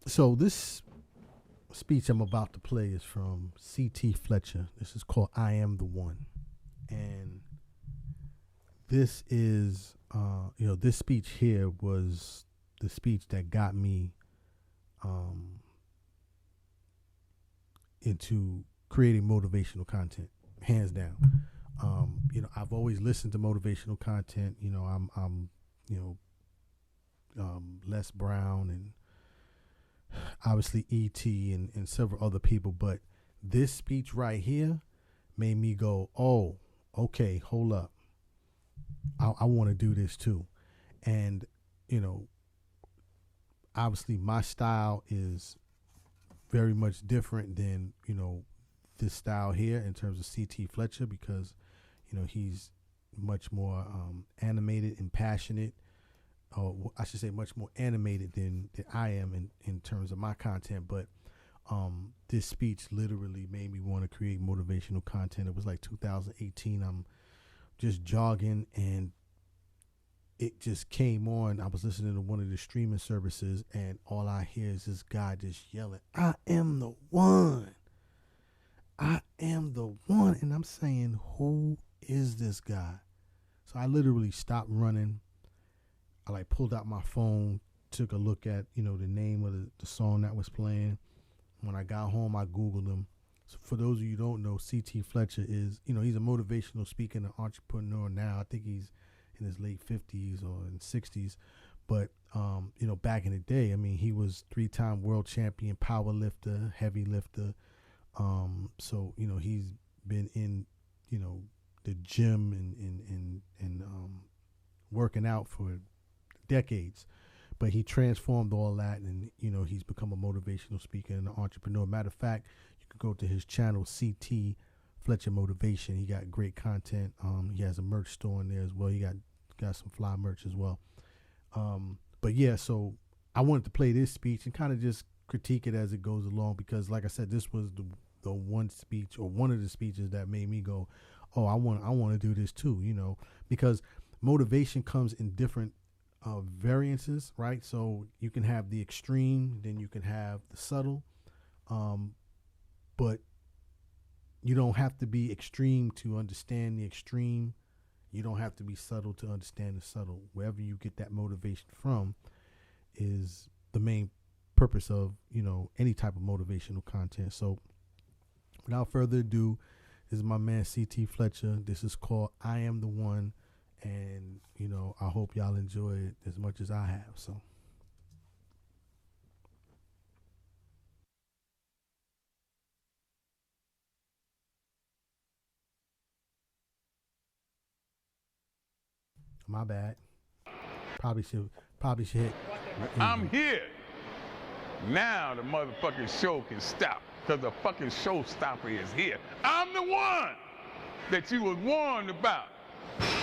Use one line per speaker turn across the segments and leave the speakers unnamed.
So this speech I'm about to play is from C.T. Fletcher. This is called "I Am the One," and this is, this speech here was the speech that got me um, into creating motivational content, hands down. I've always listened to motivational content. I'm Les Brown and obviously E.T. and several other people, but this speech right here made me go, oh, okay, hold up. I want to do this too. And, obviously my style is very much different than, this style here in terms of C.T. Fletcher because, he's much more animated and passionate, or I should say much more animated than I am in terms of my content. But this speech literally made me want to create motivational content. It was like 2018. I'm just jogging and it just came on. I was listening to one of the streaming services and all I hear is this guy just yelling, "I am the one. I am the one." And I'm saying, who is this guy? So I literally stopped running. I pulled out my phone, took a look at, the name of the song that was playing. When I got home, I Googled him. So for those of you who don't know, C.T. Fletcher is, he's a motivational speaker and an entrepreneur now. I think he's in his late 50s or in 60s. But, back in the day, he was 3-time world champion, power lifter, heavy lifter. So, he's been in, the gym and working out for decades. But he transformed all that and, he's become a motivational speaker and an entrepreneur. Matter of fact, you could go to his channel, CT Fletcher Motivation. He got great content. He has a merch store in there as well. He got some fly merch as well. But yeah, so I wanted to play this speech and kind of just critique it as it goes along because, like I said, this was the one speech or one of the speeches that made me go, oh, I want to do this too, because motivation comes in different variances, right? So you can have the extreme, then you can have the subtle, but you don't have to be extreme to understand the extreme. You don't have to be subtle to understand the subtle. Wherever you get that motivation from is the main purpose of, any type of motivational content. So without further ado, this is my man C.T. Fletcher. This is called "I Am the One." And, I hope y'all enjoy it as much as I have. So. My bad. Probably should hit.
I'm here. Now the motherfucking show can stop because the fucking showstopper is here. I'm the one that you was warned about.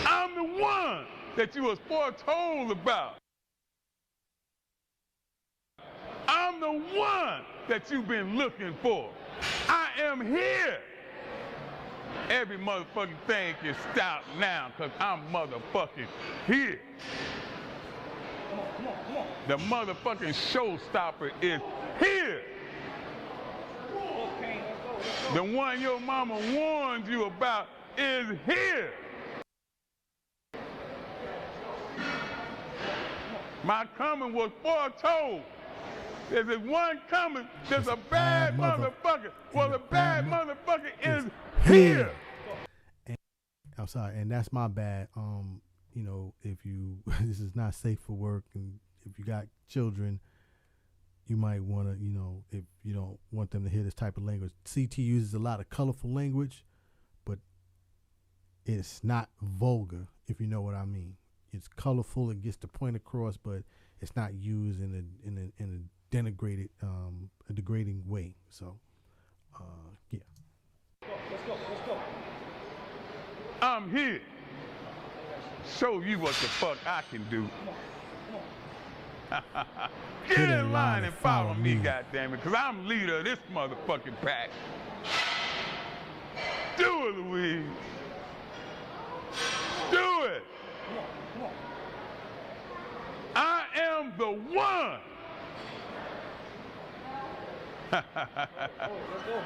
I'm the one that you was foretold about. I'm the one that you've been looking for. I am here. Every motherfucking thing can stop now because I'm motherfucking here. The motherfucking showstopper is here. The one your mama warned you about is here. My coming was foretold. There's one coming, there's a bad motherfucker. Well, the bad motherfucker is here.
I'm sorry, and that's my bad. If you this is not safe for work, and if you got children, you might want to, if you don't want them to hear this type of language. CT uses a lot of colorful language, but it's not vulgar, if you know what I mean. It's colorful, it gets the point across, but it's not used in a denigrated, a degrading way. So, yeah.
Let's go. I'm here. Show you what the fuck I can do. Get in line and follow me, goddammit, because I'm leader of this motherfucking pack. Do it, Louise. Do it. I am the one.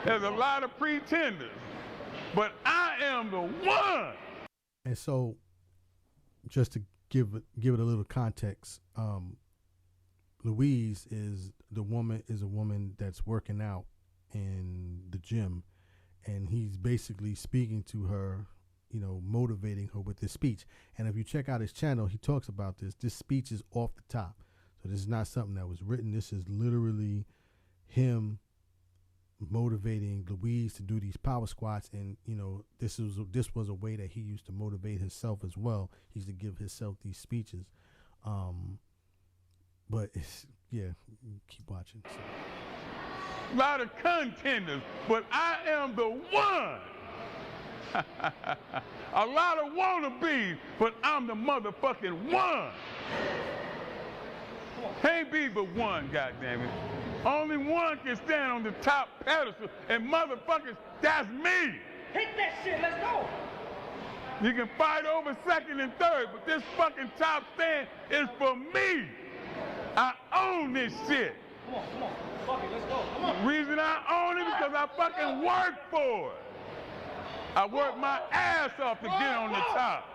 There's a lot of pretenders, but I am the one.
And so, just to give it a little context, Louise is a woman that's working out in the gym, and he's basically speaking to her, motivating her with this speech. And if you check out his channel, he talks about this. This speech is off the top, so this is not something that was written. This is literally him motivating Louise to do these power squats, and this was a way that he used to motivate himself as well. He used to give himself these speeches, but keep watching. So.
A lot of contenders, but I am the one. A lot of wannabes, but I'm the motherfucking one. Can't be but one, goddammit. Only one can stand on the top pedestal, and motherfuckers, that's me.
Hit that shit, let's go.
You can fight over second and third, but this fucking top stand is for me. I own this shit.
Come on, fuck it, let's go, come on.
The reason I own it is because I fucking work for it. I work my ass off to get on the top.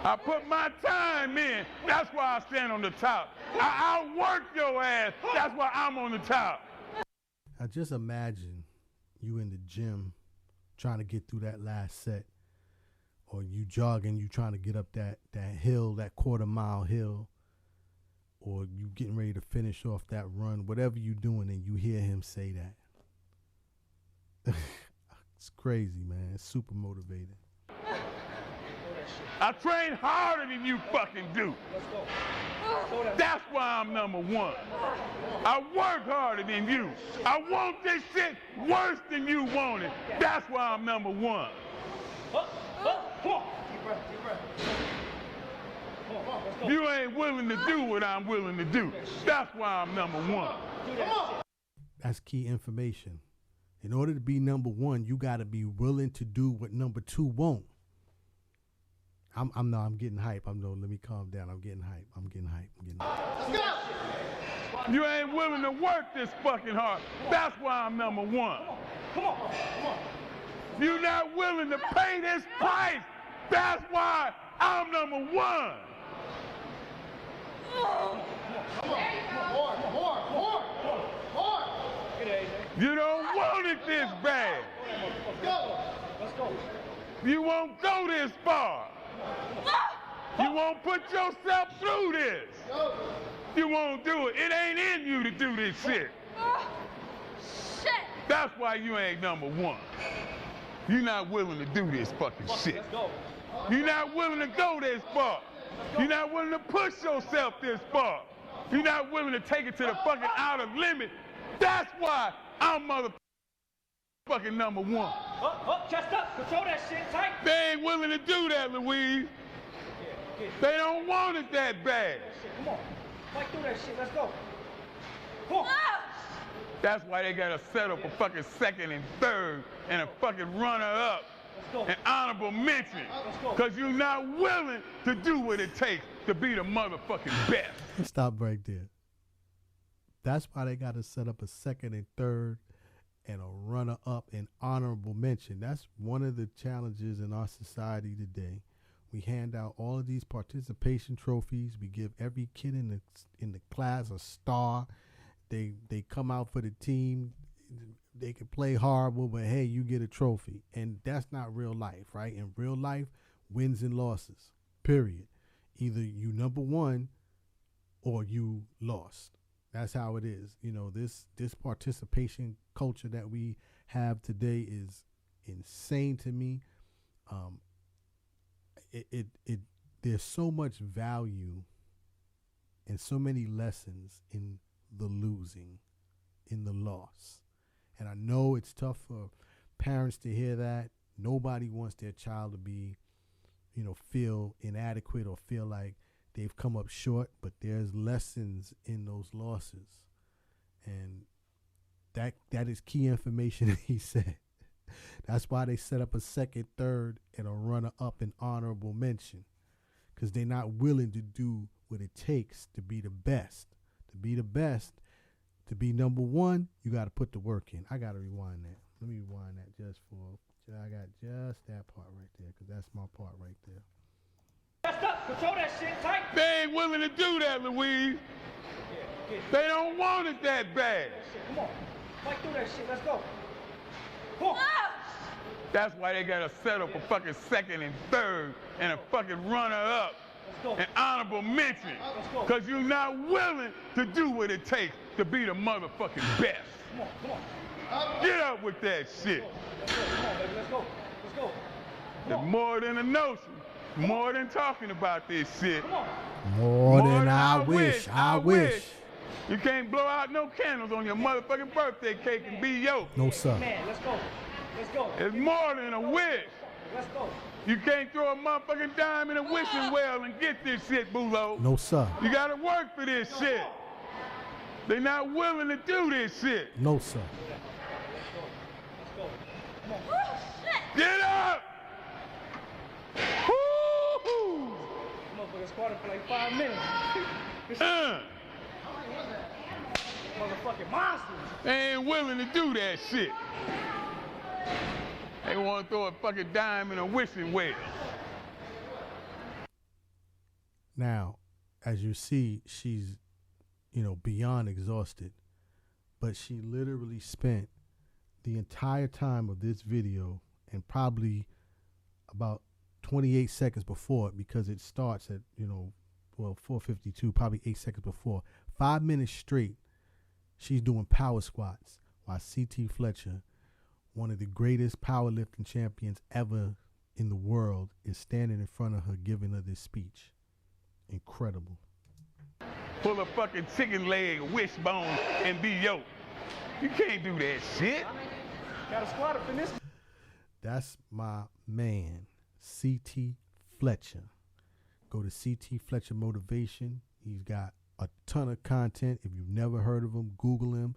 I put my time in. That's why I stand on the top. I outwork your ass. That's why I'm on the top.
I just imagine you in the gym trying to get through that last set, or you jogging, you trying to get up that hill, that quarter-mile hill, or you getting ready to finish off that run, whatever you doing, and you hear him say that. It's crazy, man. It's super motivating.
I train harder than you fucking do. That's why I'm number one. I work harder than you. I want this shit worse than you want it. That's why I'm number one. You ain't willing to do what I'm willing to do. That's why I'm number one.
That's key information. In order to be number one, you got to be willing to do what number two won't. I'm getting hype. Let me calm down. I'm getting hype.
Let's go.
You ain't willing to work this fucking hard. That's why I'm number one.
Come on.
You're not willing to pay this price. That's why I'm number one.
More.
You don't want it this bad.
Let's go.
You won't go this far. You won't put yourself through this. You won't do it. It ain't in you to do this shit.
Shit.
That's why you ain't number one. You're not willing to do this fucking shit.
Let's go.
You're not willing to go this far. You're not willing to push yourself this far. You're not willing to take it to the fucking outer limit. That's why I'm motherfucking number one.
Chest up, control that shit tight.
They ain't willing to do that, Louise. They don't want it that bad.
Come on, fight through that shit, let's go. Come on.
That's why they gotta set up a fucking second and third and a fucking runner-up, an honorable mention. Because you're not willing to do what it takes to be the motherfucking best.
Stop right there. That's why they got to set up a second and third and a runner-up and honorable mention. That's one of the challenges in our society today. We hand out all of these participation trophies. We give every kid in the class a star. They come out for the team. They can play horrible, but hey, you get a trophy. And that's not real life, right? In real life, wins and losses, period. Either you number one or you lost. That's how it is. This participation culture that we have today is insane to me. There's so much value and so many lessons in the losing, in the loss. And I know it's tough for parents to hear that. Nobody wants their child to be, feel inadequate or feel like they've come up short, but there's lessons in those losses. And that is key information, he said. That's why they set up a second, third, and a runner-up and honorable mention, because they're not willing to do what it takes to be the best. To be the best, To be number one, you got to put the work in. I got to rewind that. Let me rewind that just for. I got just that part right there because that's my part right there.
Rest up. Control that shit tight.
They ain't willing to do that, Louise. They don't want it that bad.
Shit, come on. Fight through that shit. Let's go. Come on.
That's why they gotta settle for fucking second and third and a fucking runner-up
Let's go.
and honorable mention.
Let's go.
Because you're not willing to do what it takes to be the motherfucking best.
Come on. Come on.
Get up with that shit.
Let's go. Come on, baby. Let's go. Let's go. Come
It's
on.
more than a notion. More than talking about this shit.
Come on.
More than I wish. I wish.
You can't blow out no candles on your motherfucking birthday cake and be yoked.
No, sir.
Man, let's go. Let's go.
It's more than a wish.
Let's go.
You can't throw a motherfucking dime in a wishing well and get this shit, Bulo.
No, sir.
You gotta work for this shit. They're not willing to do this shit.
No, sir.
Let's go. Come on.
Oh, shit.
Get up! Woo-hoo!
Motherfucker squatted for like 5 minutes. Motherfucking monsters.
They ain't willing to do that shit. They want to throw a fucking dime in a wishing well.
Now, as you see, she's, beyond exhausted, but she literally spent the entire time of this video and probably about 28 seconds before it, because it starts at, 4:52, probably 8 seconds before, 5 minutes straight. She's doing power squats while CT Fletcher, one of the greatest powerlifting champions ever in the world, is standing in front of her giving her this speech. Incredible.
Pull a fucking chicken leg, wishbone, and be yoked. You can't do that shit.
Got a squat up in this.
That's my man, CT Fletcher. Go to CT Fletcher Motivation. He's got a ton of content. If you've never heard of him, Google him.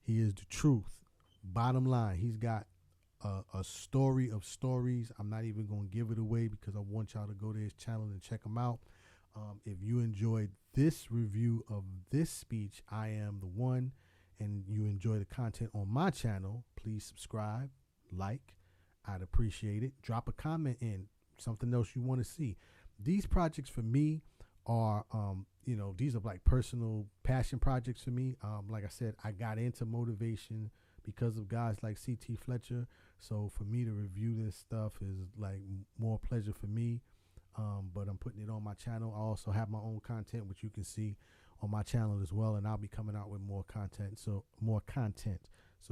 He is the truth. Bottom line, he's got a story of stories. I'm not even going to give it away because I want y'all to go to his channel and check him out. If you enjoyed this review of this speech, I am the one, and you enjoy the content on my channel, please subscribe, like. I'd appreciate it. Drop a comment in, something else you want to see. These projects for me are, these are like personal passion projects for me. Like I said, I got into motivation because of guys like CT Fletcher. So for me to review this stuff is like more pleasure for me. But I'm putting it on my channel. I also have my own content, which you can see on my channel as well. And I'll be coming out with more content. So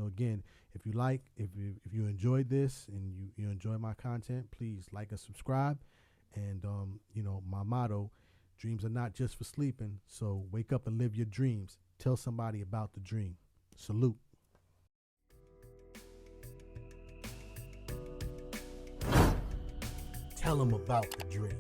again, if you enjoyed this and you enjoy my content, please like and subscribe. And my motto, dreams are not just for sleeping. So wake up and live your dreams. Tell somebody about the dream. Salute. Tell them about the dream.